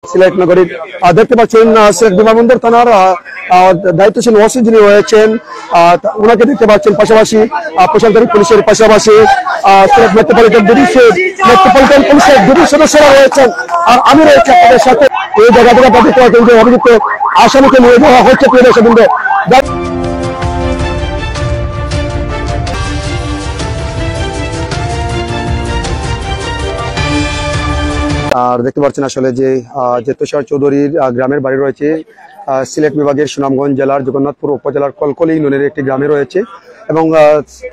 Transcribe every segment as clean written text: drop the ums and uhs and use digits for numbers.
সিলেট নগরীর দেখতে পাচ্ছেন সিলেট বিমানবন্দর থানার দায়িত্বশীল ওসি যিনি রয়েছেন ওনাকে দেখতে পাচ্ছেন, পাশাপাশি প্রশাসনিক পুলিশের পাশাপাশি সিলেট মেট্রোপলিটন পুলিশের দুটি সদস্যরা রয়েছেন। আর আমি রয়েছি আপনাদের সাথে এই জায়গা থেকে দেখতে পাচ্ছেন যে অভিযুক্ত আসামিকে নিয়ে যাওয়া হচ্ছে। প্রিয় দর্শকবৃন্দ, আর দেখতে পাচ্ছেন আসলে যে তুষার চৌধুরীর গ্রামের বাড়ি রয়েছে সিলেট বিভাগের সুনামগঞ্জ জেলার জগন্নাথপুর উপজেলার কলকলি ইউনিয়নের একটি গ্রামে রয়েছে এবং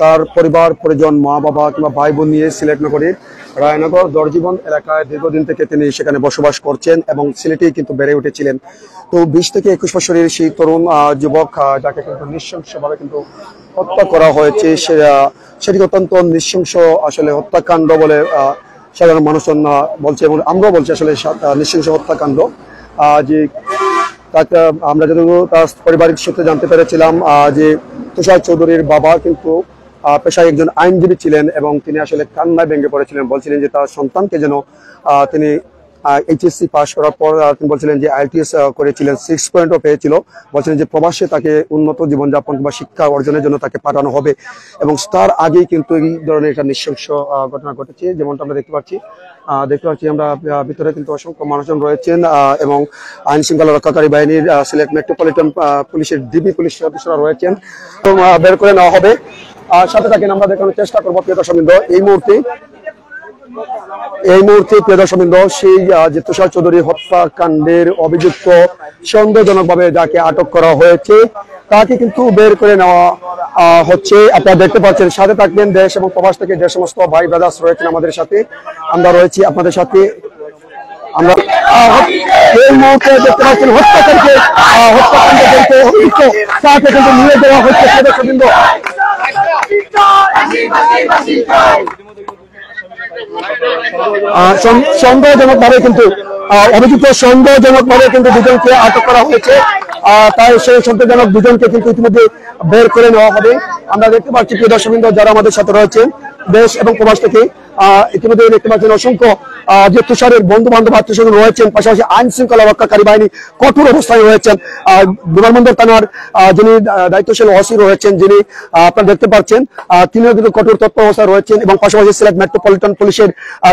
তার পরিবার পরিজন মা বাবা কিংবা ভাই বোন নিয়ে সিলেট নগরীর রায়নগর দর্জীবন এলাকায় দীর্ঘদিন থেকে তিনি সেখানে বসবাস করছেন এবং সিলেটেই কিন্তু বেড়ে উঠেছিলেন। তো 20 থেকে 21 বছরের সেই তরুণ যুবক যাকে কিন্তু নৃশংসভাবে কিন্তু হত্যা করা হয়েছে, সেটি অত্যন্ত নৃশংস আসলে হত্যাকাণ্ড বলে সাধারণ মানুষজন বলছে এবং আমরাও বলছি আসলে নৃশংস হত্যাকাণ্ড। যে তাকে আমরা যতটুকু তার পারিবারিক সূত্রে জানতে পেরেছিলাম যে তুষার চৌধুরীর বাবা কিন্তু পেশায় একজন আইনজীবী ছিলেন এবং তিনি আসলে কান্নায় ভেঙে পড়েছিলেন, বলছিলেন যে তার সন্তানকে যেন তিনি এইচএসসি পাস করার পর তিনি বলছিলেন যে আইএলটিএস করেছিলেন, 6 পয়েন্টও পেয়েছিল, বলছিলেন যে প্রবাসে তাকে উন্নত জীবনযাপন বা শিক্ষা অর্জনের জন্য তাকে পাঠানো হবে এবং তার আগেই কিন্তু এই ধরনের একটা নৃশংস ঘটনা ঘটেছে। যেমনটা আমরা দেখতে পাচ্ছি আমরা ভিতরে কিন্তু অসংখ্য মানুষজন রয়েছেন এবং আইন শৃঙ্খলা রক্ষাকারী বাহিনীর সিলেট মেট্রোপলিটন পুলিশের ডিবি পুলিশ সদস্যরা রয়েছেন এবং বের করে নেওয়া হবে। সাথে থাকেন, আমরা দেখানোর চেষ্টা করবো প্রিয় দর্শকবৃন্দ। এই মুহূর্তে প্রিয় দর্শকবৃন্দ সেই যে তুষার চৌধুরী হত্যাকাণ্ডের অভিযুক্ত সন্দেহজনকভাবে যাকে আটক করা হয়েছে তাকে কিন্তু বের করে নেওয়া হচ্ছে। আপনারা দেখতে পাচ্ছেন, সাথে থাকবেন দেশ এবং প্রবাস থেকে যে সমস্ত ভাই ব্রাদার্স রয়েছেন আমাদের সাথে, আমরা রয়েছি আপনাদের সাথে। আমরা এই মুহূর্তে দেখতে পাচ্ছেন হত্যাকাণ্ডকে তাকে কিন্তু নিয়ে দেওয়া হচ্ছে প্রিয় দর্শকবৃন্দ। সন্দেহজনকভাবে কিন্তু অভিযুক্ত সন্দেহজনকভাবে কিন্তু দুজনকে আটক করা হয়েছে। তাই সেই সন্দেহজনক দুজনকে কিন্তু ইতিমধ্যে বের করে নেওয়া হবে। আমরা দেখতে পাচ্ছি প্রিয় দর্শকবৃন্দ যারা আমাদের সাথে রয়েছেন দেশ এবং প্রবাস থেকে, ইতিমধ্যে দেখতে পাচ্ছেন অসংখ্য যে তুষারের বন্ধু বান্ধব আত্মীয় স্বজন রয়েছেন, পাশাপাশি আইন শৃঙ্খলা রক্ষাকারী বাহিনী কঠোর অবস্থায় রয়েছেন। বিমানবন্দর থানার যিনি দায়িত্বশীল ওসি রয়েছেন, যিনি আপনারা দেখতে পাচ্ছেন, তিনিও কিন্তু কঠোর তৎপর অবস্থায় রয়েছেন এবং পাশাপাশি সিলেট মেট্রোপলিটন পুলিশের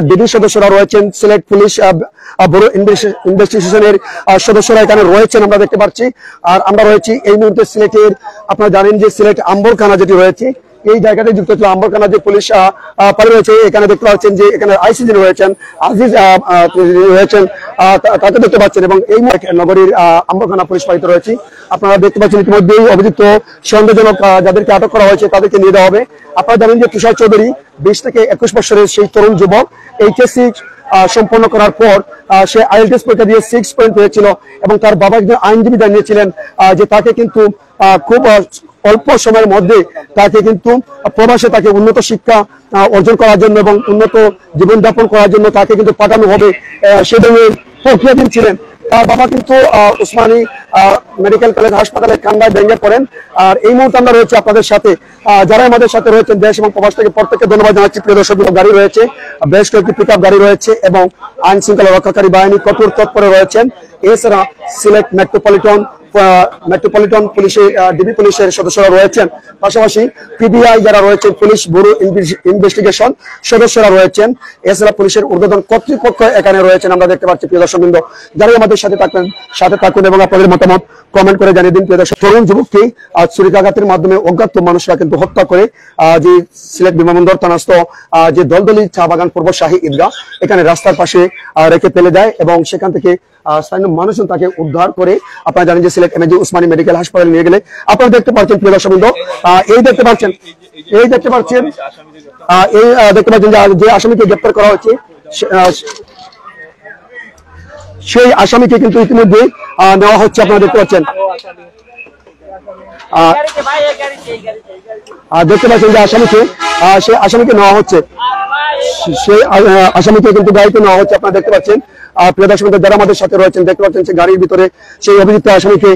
ডিবি সদস্যরা রয়েছেন, সিলেট পুলিশ ব্যুরো ইনভেস্টিগেশনের সদস্যরা এখানে রয়েছেন আমরা দেখতে পাচ্ছি। আর আমরা রয়েছি এই মুহূর্তে সিলেটের, আপনারা জানেন যে সিলেট আম্বরখানা যেটি রয়েছে এই জায়গাতে যুক্ত ছিল আম্বরখানা যে পুলিশ পাড়ি রয়েছে, এখানে দেখতে পাচ্ছেন যে এখানে আইসি যিনি রয়েছেন আজিজ রয়েছেন তাকে দেখতে পাচ্ছেন এবং এই নগরীর আম্বরখানা পুলিশ পাড়িতে রয়েছে। আপনারা দেখতে পাচ্ছেন ইতিমধ্যেই অভিযুক্ত সন্দেহজনক যাদেরকে আটক করা হয়েছে তাদেরকে নিয়ে দেওয়া হবে। আপনারা জানেন যে তুষার চৌধুরী 20 থেকে 21 বছরের সেই তরুণ যুবক এইচএসসি সম্পন্ন করার পর সে আইএলটিএস পরীক্ষা দিয়ে 6 পয়েন্ট পেয়েছিল এবং তার বাবা একজন আইনজীবী জানিয়েছিলেন যে তাকে কিন্তু খুব অল্প সময়ের মধ্যে তাকে কিন্তু প্রবাসে তাকে উন্নত শিক্ষা অর্জন করার জন্য এবং উন্নত জীবনযাপন করার জন্য তাকে কিন্তু পাঠানো হবে, সে ধরনের প্রক্রিয়াধীন ছিলেন। তার বাবা কিন্তু উসমানী মেডিকেল কলেজ হাসপাতালে কান্নায় ভেঙে পড়েন। আর এই মুহূর্তে আমরা রয়েছে আপনাদের সাথে, যারা আমাদের সাথে রয়েছেন দেশ এবং প্রবাস থেকে প্রত্যেককে ধন্যবাদ জানাচ্ছি। প্রিয় দর্শক, গাড়ি রয়েছে, বেশ কয়েকটি পিকআপ গাড়ি রয়েছে এবং আইন শৃঙ্খলা রক্ষাকারী বাহিনী কঠোর তৎপরে রয়েছেন। এছাড়া সিলেট মেট্রোপলিটন পুলিশের ডিবি পুলিশের সদস্যরা রয়েছেন, পাশাপাশি পিবিআই যারা রয়েছে পুলিশ ব্যুরো ইনভেস্টিগেশন সদস্যরা রয়েছেন, এছাড়া পুলিশের ঊর্ধ্বতন কর্তৃপক্ষ এখানে রয়েছেন আমরা দেখতে পাচ্ছি। প্রিয় দর্শকবৃন্দ, যারা আমাদের সাথে থাকুন এবং আপনাদের মতামত কমেন্ট করে জানিয়ে দিন। প্রিয় দর্শক, তরুণ যুবককে ছুরিকাঘাতের মাধ্যমে অজ্ঞাত মানুষরা কিন্তু হত্যা করে যে সিলেট বিমানবন্দর থানাস্থ যে দলদলি চা বাগান পূর্ব শাহী ঈদগাহ এখানে রাস্তার পাশে রেখে ফেলে দেয় এবং সেখান থেকে স্থানীয় মানুষজন তাকে উদ্ধার করে আপনারা জানেন যে সিলেট এমএজি উসমানী মেডিকেল হাসপাতালে নিয়ে গেলে আপনারা দেখতে পাচ্ছেন প্রিয় দর্শকবৃন্দ, এই দেখতে পাচ্ছেন যে আসামিকে গ্রেপ্তার করা হয়েছে সেই আসামিকে কিন্তু ইতিমধ্যে নেওয়া হচ্ছে। আপনারা দেখতে পাচ্ছেন যে আসামিকে নেওয়া হচ্ছে, সেই আসামিকে কিন্তু গাড়িতে নেওয়া হচ্ছে। আপনারা দেখতে পাচ্ছেন প্রিয় দর্শক যারা আমাদের সাথে রয়েছেন দেখতে পাচ্ছেন যে গাড়ির ভিতরে সেই অভিযুক্ত আসামিকে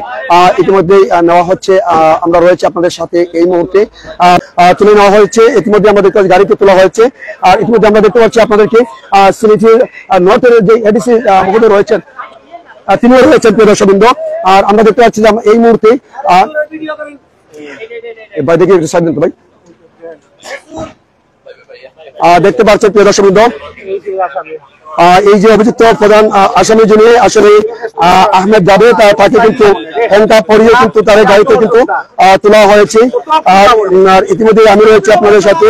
ইতিমধ্যে নেওয়া হচ্ছে। আমরা রয়েছে আপনাদের সাথে এই মুহূর্তে তুলে নেওয়া হয়েছে, ইতিমধ্যে আমাদের গাড়িতে তোলা হয়েছে। আর ইতিমধ্যে আমরা দেখতে পাচ্ছি আপনাদেরকে সিলেটের নর্থের যে এডিসি মহোদয় রয়েছেন তিনিও রয়েছেন প্রিয় দর্শকবৃন্দ। আর আমরা দেখতে পাচ্ছি যে এই মুহূর্তে ভাই দেখি একটু সাইড দিন তো ভাই। দেখতে পাচ্ছেন প্রিয় দর্শকবৃন্দ এই যে অভিযুক্ত প্রধান আসামি যিনি আসলে আহমেদ জাবেদ, তাকে কিন্তু হ্যান্ডকাপ পরিয়ে কিন্তু তার গাড়িতে কিন্তু তোলা হয়েছে। আর ইতিমধ্যে আমি রয়েছে আপনাদের সাথে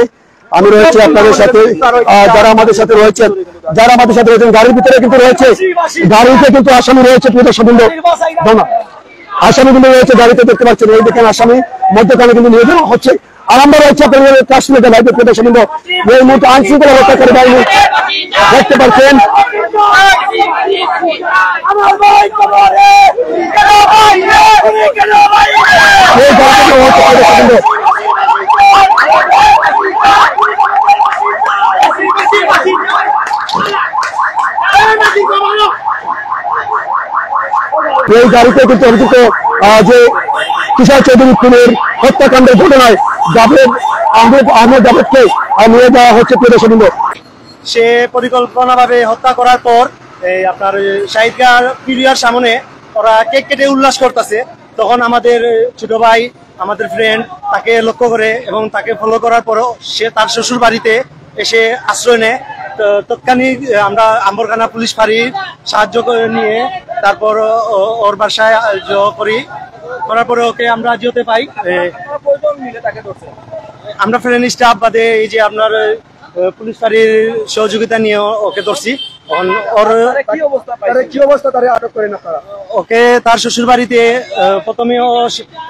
যারা আমাদের সাথে রয়েছেন গাড়ির ভিতরে কিন্তু রয়েছে, গাড়িতে কিন্তু আসামি রয়েছে প্রিয় দর্শকবৃন্দ। আসামি কিন্তু রয়েছে গাড়িতে, দেখতে পাচ্ছেন এই দেখেন আসামি মধ্যখানে কিন্তু নিয়ে যাওয়া হচ্ছে। আর আমরা রয়েছে আপনাদের কাশ্মীরে লাইভে প্রিয় দর্শকবৃন্দ, এই মুহূর্তে আইনশৃঙ্খলা রক্ষাকারী বাহিনী দেখতে পাচ্ছেন এই গাড়িতে কিন্তু অভিযুক্ত যে তুষার চৌধুরী খুনের হত্যাকাণ্ডের ঘটনায় আহমেদ জাবেদকে নিয়ে যাওয়া হচ্ছে প্রিয় দর্শকবৃন্দ। সে পরিকল্পনাভাবে হত্যা করার পর আপনার শাহিদগার পিরিয়ার সামনে ওরা কেক কেটে উল্লাস করতেছে, তখন আমাদের ছোট ভাই আমাদের ফ্রেন্ড তাকে লক্ষ্য করে এবং তাকে ফলো করার পরও সে তার শ্বশুর বাড়িতে এসে আশ্রয় নেয়। তৎক্ষণিক আমরা আম্বরখানা পুলিশ ফাঁড়ির সাহায্য নিয়ে তারপর ওর বাসায় করার পরে ওকে আমরা যেতে পাই। আমরা ফ্রেন্ড স্টাফ বাদে এই যে আপনার পুলিশ ফাঁড়ির সহযোগিতা নিয়ে ওকে ধরছি। ওকে তার শ্বশুর বাড়িতে প্রথমে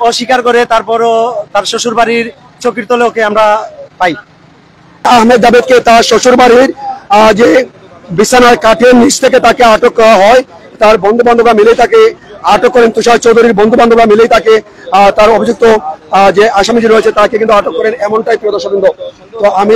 অস্বীকার করে, তারপরও তার শ্বশুর বাড়ির চকির তলে ওকে আমরা পাই। আহমেদ জাবেদকে তার শ্বশুর বাড়ির যে বিছানার কাঠের নিচ থেকে তাকে আটক করা হয়। তার বন্ধু বান্ধবরা মিলে তাকে আটক করেন, তুষার চৌধুরীর বন্ধু বান্ধবরা মিলেই তাকে তার অভিযুক্ত যে আসামি রয়েছে তাকে কিন্তু আটক করেন, এমনটাই প্রিয় দর্শকবৃন্দ। তো আমি